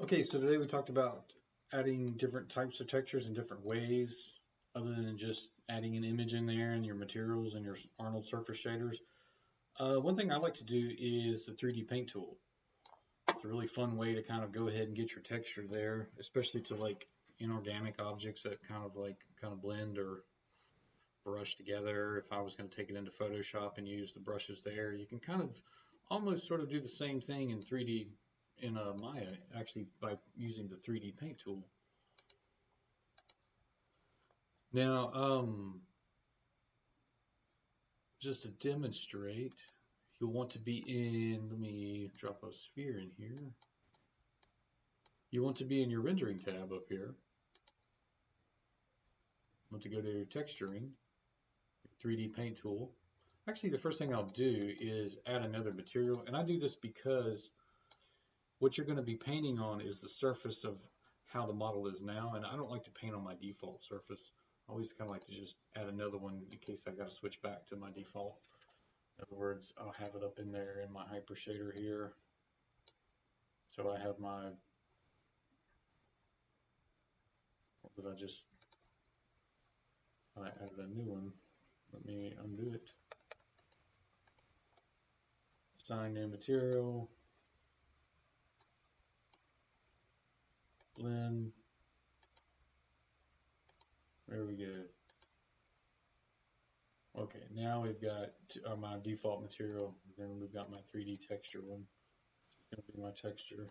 Okay, so today we talked about adding different types of textures in different ways, other than just adding an image in there and your materials and your Arnold surface shaders. One thing I like to do is the 3D paint tool. It's a really fun way to kind of go ahead and get your texture there, especially to like inorganic objects that kind of blend or brush together. If I was going to take it into Photoshop and use the brushes there, you can kind of almost sort of do the same thing in 3D in Maya, actually by using the 3D paint tool. Now, just to demonstrate, you'll want to be in, let me drop a sphere in here. You want to be in your rendering tab up here. You want to go to texturing, 3D paint tool. Actually, the first thing I'll do is add another material, and I do this because what you're going to be painting on is the surface of how the model is now, and I don't like to paint on my default surface. I always kind of like to just add another one in case I got to switch back to my default. In other words, I'll have it up in there in my hyper shader here. So I have my, what did I added a new one. Let me undo it. Assign new material. Blend. There we go. Okay, now we've got my default material. Then we've got my 3D texture one. It's going to be my texture.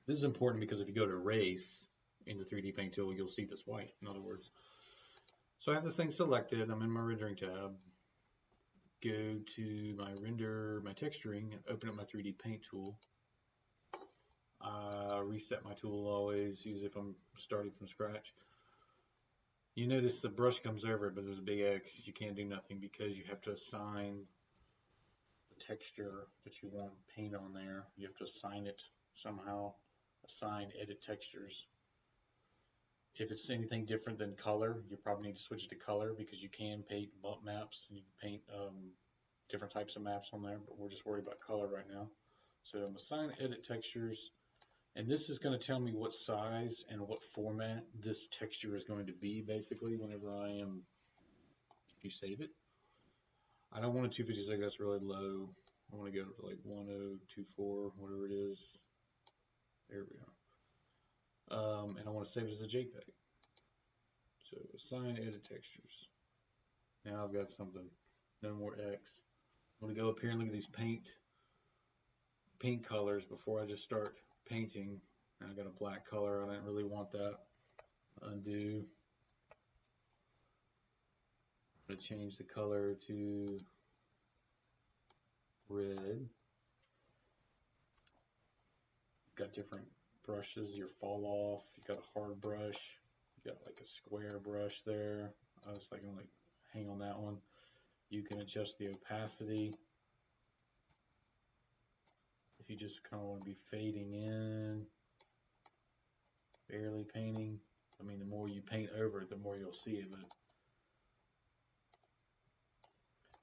This is important because if you go to erase in the 3D paint tool, you'll see this white, in other words. So I have this thing selected. I'm in my rendering tab. Go to my render, my texturing, and open up my 3D paint tool. Reset my tool always, usually if I'm starting from scratch. You notice the brush comes over it, but there's a big X. You can't do nothing because you have to assign the texture that you want to paint on there. You have to assign it somehow. Assign edit textures. If it's anything different than color, you probably need to switch to color because you can paint bump maps and you can paint different types of maps on there, but we're just worried about color right now. So I'm assign edit textures, and this is going to tell me what size and what format this texture is going to be basically whenever if you save it. I don't want a 256, that's really low. I want to go to like 1024, whatever it is. There we are. And I want to save it as a JPEG. So assign edit textures. Now I've got something. No more X. I'm going to go up here and look at these paint colors before I just start painting. I got a black color. I didn't really want that. Undo. I'm going to change the color to red. Got different brushes, your fall off, you got a hard brush, you got like a square brush there. I was like, I'm like, hang on that one. You can adjust the opacity if you just kind of want to be fading in, barely painting. I mean, the more you paint over it, the more you'll see it.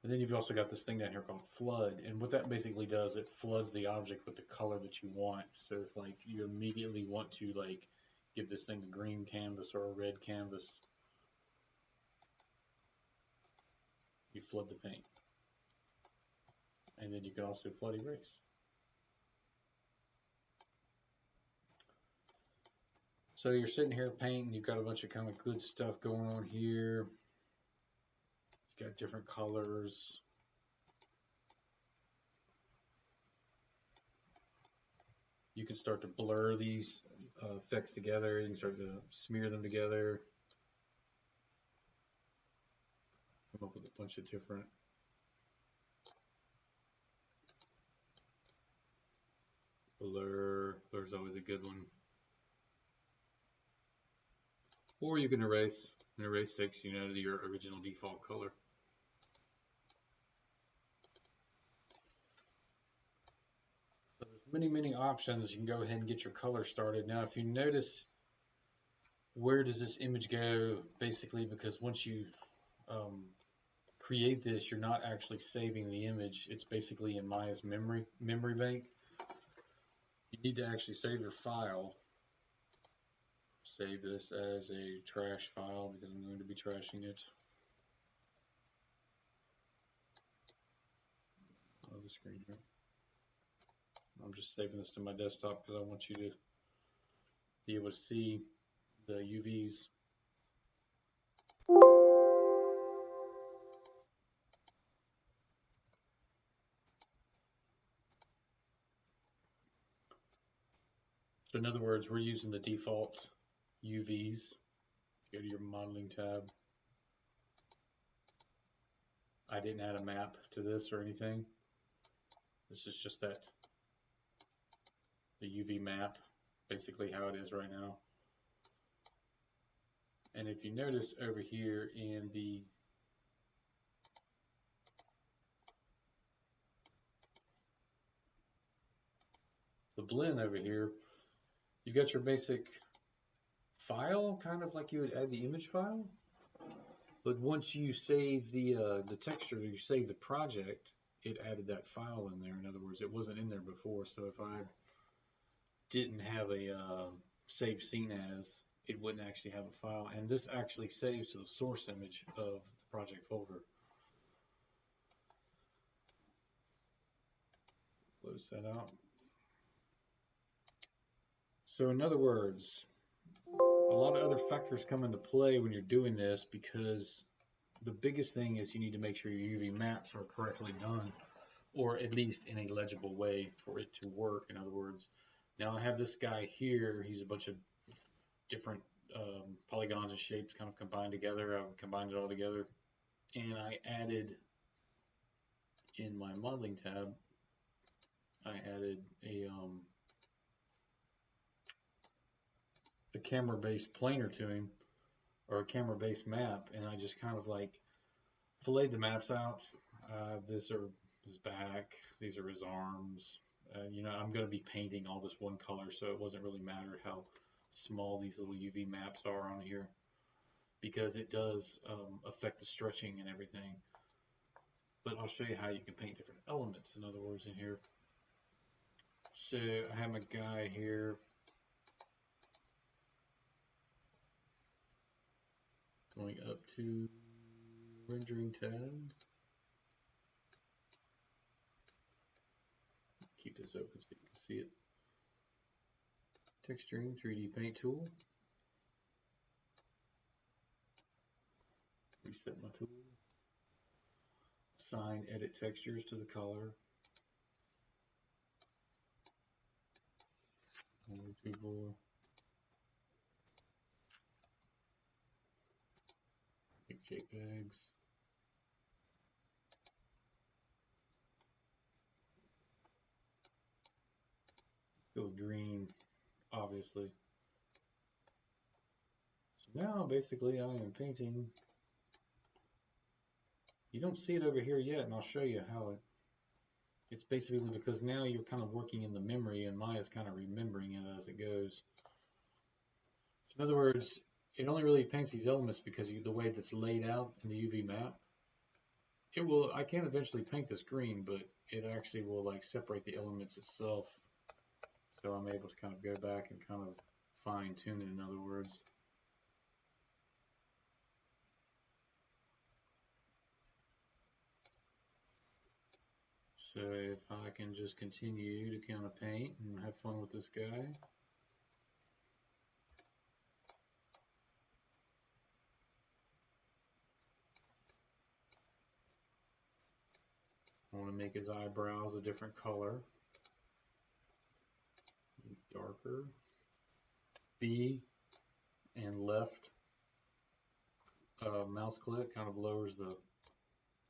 And then you've also got this thing down here called flood, and what that basically does, it floods the object with the color that you want. So if like you immediately want to like give this thing a green canvas or a red canvas, you flood the paint. And then you can also flood erase. So you're sitting here painting, you've got a bunch of kind of good stuff going on here. You've got different colors. You can start to blur these effects together. You can start to smear them together. Come up with a bunch of different blur. Blur's always a good one. Or you can erase. And erase takes you to your original default color. So there's many options. You can go ahead and get your color started. Now, if you notice, where does this image go? Basically, because once you create this, you're not actually saving the image. It's basically in Maya's memory bank. You need to actually save your file. Save this as a trash file because I'm going to be trashing it. Oh, the screen here. I'm just saving this to my desktop because I want you to be able to see the UVs. So in other words, we're using the default UVs. Go to your modeling tab. I didn't add a map to this or anything. This is just that the UV map, basically how it is right now. And if you notice over here in the blend over here, you got your basic file, kind of like you would add the image file. But once you save the texture, you save the project, it added that file in there. In other words, it wasn't in there before. So if I didn't have a save scene as, it wouldn't actually have a file. And this actually saves to the source image of the project folder. Close that out. So in other words, a lot of other factors come into play when you're doing this, because the biggest thing is you need to make sure your UV maps are correctly done, or at least in a legible way for it to work. In other words, now I have this guy here, he's a bunch of different polygons and shapes kind of combined together. I've combined it all together, and I added in my modeling tab, I added a camera-based planer to him, or a camera-based map, and I just kind of like filleted the maps out. This are his back, these are his arms. You know, I'm going to be painting all this one color, so it wasn't really matter how small these little UV maps are on here, because it does affect the stretching and everything. But I'll show you how you can paint different elements, in other words, in here. So I have my guy here. Going up to rendering tab. Keep this open so you can see it. Texturing, 3D paint tool. Reset my tool. Assign edit textures to the color. 1, 2, 4. Make JPEGs. Go with green, obviously. So now basically I am painting. You don't see it over here yet, and I'll show you how it's basically because now you're kind of working in the memory, and Maya's kind of remembering it as it goes. So in other words, it only really paints these elements because the way that's laid out in the UV map. It will. I can eventually paint this green, but it actually will like separate the elements itself. So I'm able to kind of go back and kind of fine tune it, in other words. So if I can just continue to kind of paint and have fun with this guy. I want to make his eyebrows a different color. Darker. B and left mouse click kind of lowers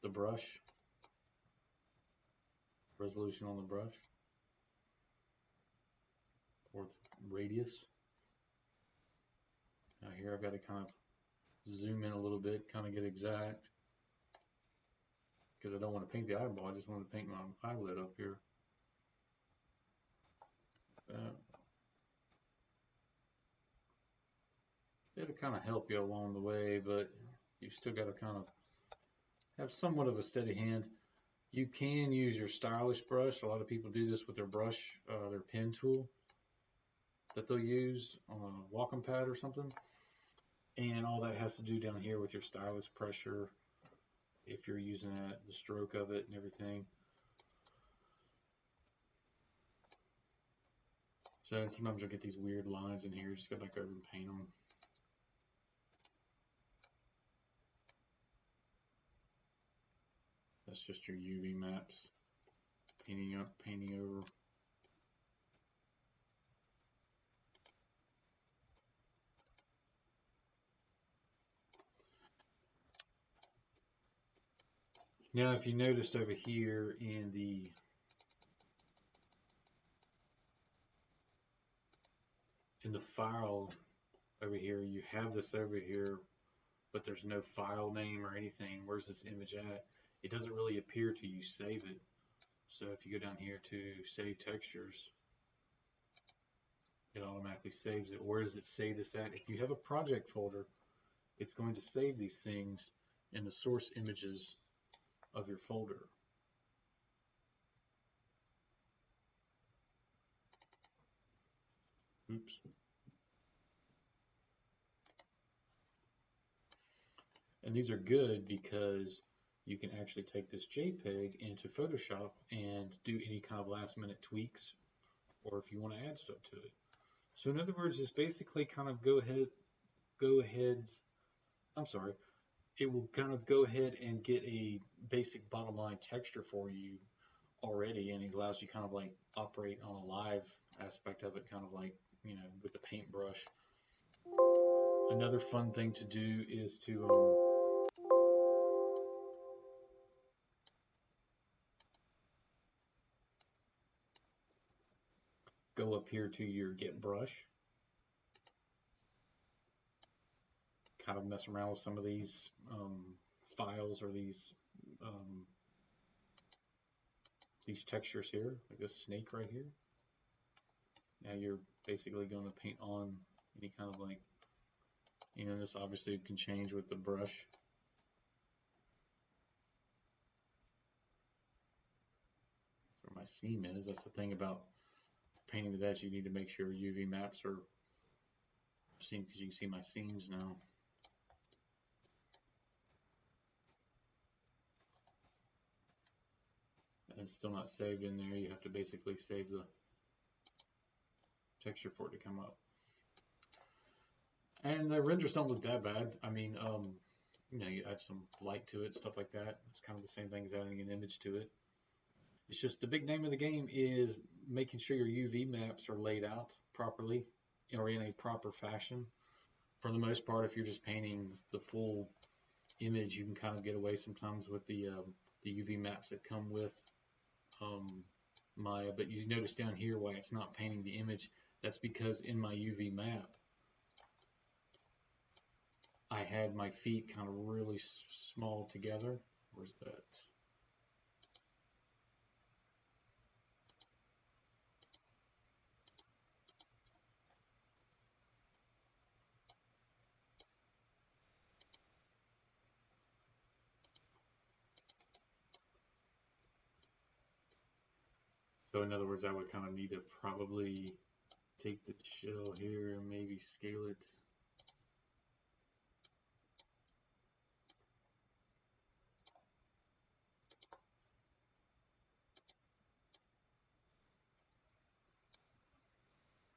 the brush, resolution on the brush, or the radius. Now here I've got to kind of zoom in a little bit, kind of get exact, because I don't want to paint the eyeball, I just want to paint my eyelid up here. It'll kind of help you along the way, but you still got to kind of have somewhat of a steady hand. You can use your stylish brush. A lot of people do this with their brush, their pen tool that they'll use on a Wacom pad or something. And all that has to do down here with your stylus pressure, if you're using that, the stroke of it and everything. So sometimes you'll get these weird lines in here. Just go back over and paint them. That's just your UV maps. Painting up, painting over. Now, if you noticed over here in the file over here, you have this over here, but there's no file name or anything. Where's this image at? It doesn't really appear till you save it. So if you go down here to save textures, it automatically saves it. Where does it save this at? If you have a project folder, it's going to save these things in the source images of your folder. Oops. And these are good because you can actually take this JPEG into Photoshop and do any kind of last minute tweaks, or if you want to add stuff to it. So in other words, it's basically kind of it will kind of go ahead and get a basic bottom line texture for you already, and it allows you kind of like operate on a live aspect of it, kind of like, you know, with the paintbrush. Another fun thing to do is to go up here to your get brush, kind of mess around with some of these files or these textures here, like this snake right here. Now you're basically going to paint on any kind of like, you know, this obviously can change with the brush. That's where my seam is. That's the thing about painting with that. You need to make sure UV maps are seen, because you can see my seams now. And it's still not saved in there. You have to basically save the texture for it to come up. And the renders don't look that bad. I mean, you know, you add some light to it, stuff like that. It's kind of the same thing as adding an image to it. It's just the big name of the game is making sure your UV maps are laid out properly or in a proper fashion. For the most part, if you're just painting the full image, you can kind of get away sometimes with the UV maps that come with Maya. But you notice down here why it's not painting the image. That's because in my UV map, I had my feet kind of really small together. Where's that? So in other words, I would kind of need to probably take the shell here and maybe scale it.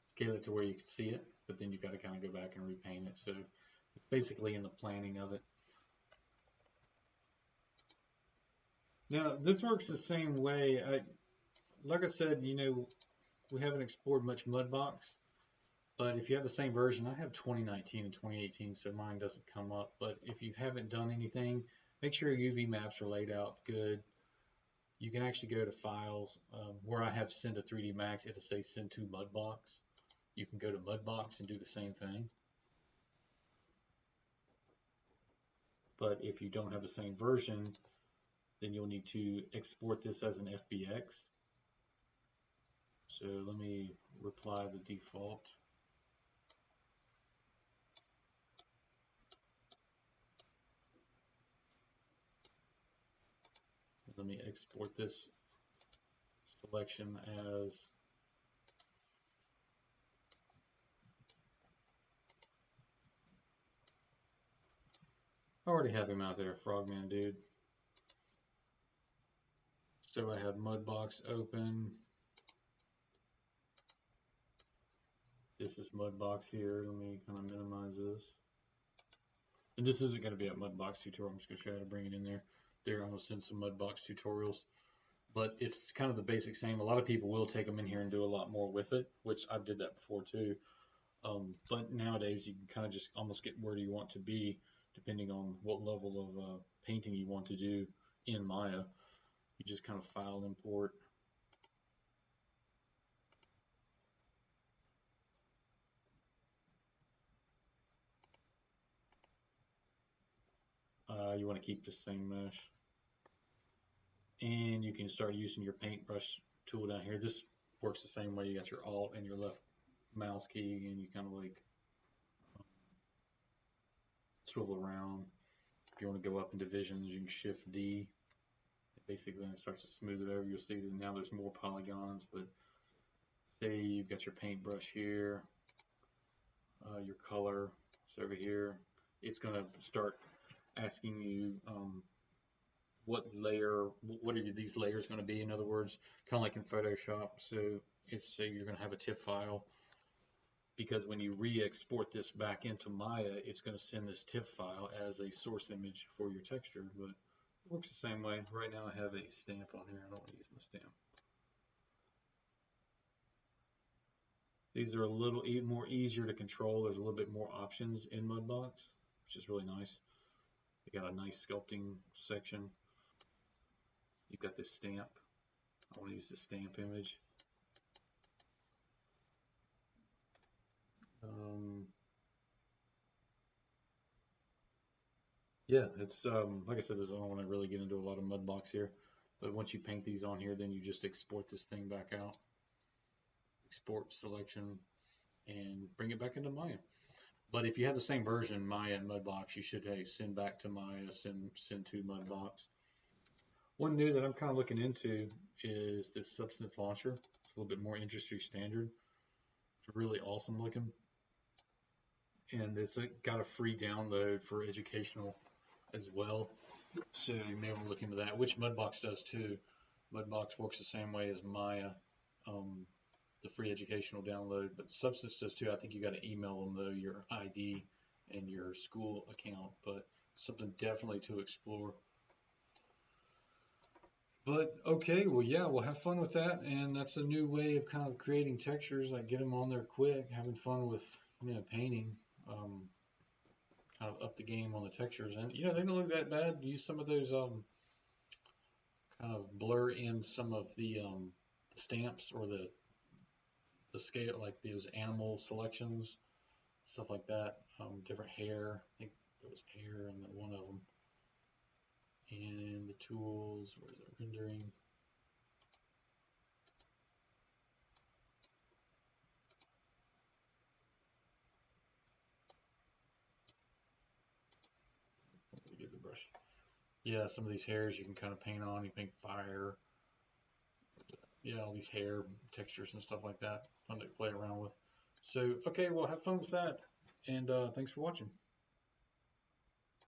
Scale it to where you can see it, but then you've got to kind of go back and repaint it. So it's basically in the planning of it. Now this works the same way. Like I said, you know, we haven't explored much Mudbox, but if you have the same version, I have 2019 and 2018, so mine doesn't come up. But if you haven't done anything, make sure your UV maps are laid out good. You can actually go to Files, where I have Send to 3D Max, it'll say Send to Mudbox. You can go to Mudbox and do the same thing. But if you don't have the same version, then you'll need to export this as an FBX. So let me reply the default. Let me export this selection as I already have him out there, Frogman dude. So I have Mudbox open. This is Mudbox here. Let me kind of minimize this. And this isn't going to be a Mudbox tutorial. I'm just going to show you how to bring it in there. I'm going to send some Mudbox tutorials. But it's kind of the basic same. A lot of people will take them in here and do a lot more with it, which I did that before too. But nowadays you can kind of just almost get where you want to be depending on what level of painting you want to do in Maya. You just kind of file import. You want to keep the same mesh. And you can start using your paintbrush tool down here. This works the same way. You got your Alt and your left mouse key, and you kind of like swivel around. If you want to go up in divisions, you can Shift D. Basically, then it starts to smooth it over. You'll see that now there's more polygons. But say you've got your paintbrush here, your color is over here. It's going to start asking you what layer, what are these layers going to be? In other words, kind of like in Photoshop. So if say you're going to have a TIFF file, because when you re-export this back into Maya, it's going to send this TIFF file as a source image for your texture. But it works the same way. Right now I have a stamp on here. I don't want to use my stamp. These are a little more easier to control. There's a little bit more options in Mudbox, which is really nice. You got a nice sculpting section. You've got this stamp. I want to use the stamp image. Yeah, it's like I said, this is I don't want to really get into a lot of Mudbox here, but once you paint these on here, then you just export this thing back out, export selection, and bring it back into Maya. But if you have the same version, Maya and Mudbox, you should send back to Maya, send to Mudbox. One new that I'm kind of looking into is this Substance Launcher. It's a little bit more industry standard. It's really awesome looking, and it's got a free download for educational as well. So you may want to look into that, which Mudbox does too. Mudbox works the same way as Maya, the free educational download, but Substance does too. I think you got to email them though, your ID and your school account, but something definitely to explore. But okay, well yeah, we'll have fun with that, and that's a new way of kind of creating textures. Like get them on there quick, having fun with painting. Kind of up the game on the textures, and they don't look that bad. Use some of those kind of blur in some of the stamps or the scale, like those animal selections, stuff like that. Different hair. I think there was hair in one of them. And the tools, where is it? Rendering. Get the brush. Yeah, some of these hairs you can kind of paint on. You paint fire. Yeah, all these hair textures and stuff like that. Fun to play around with. So, okay, well, have fun with that. And thanks for watching.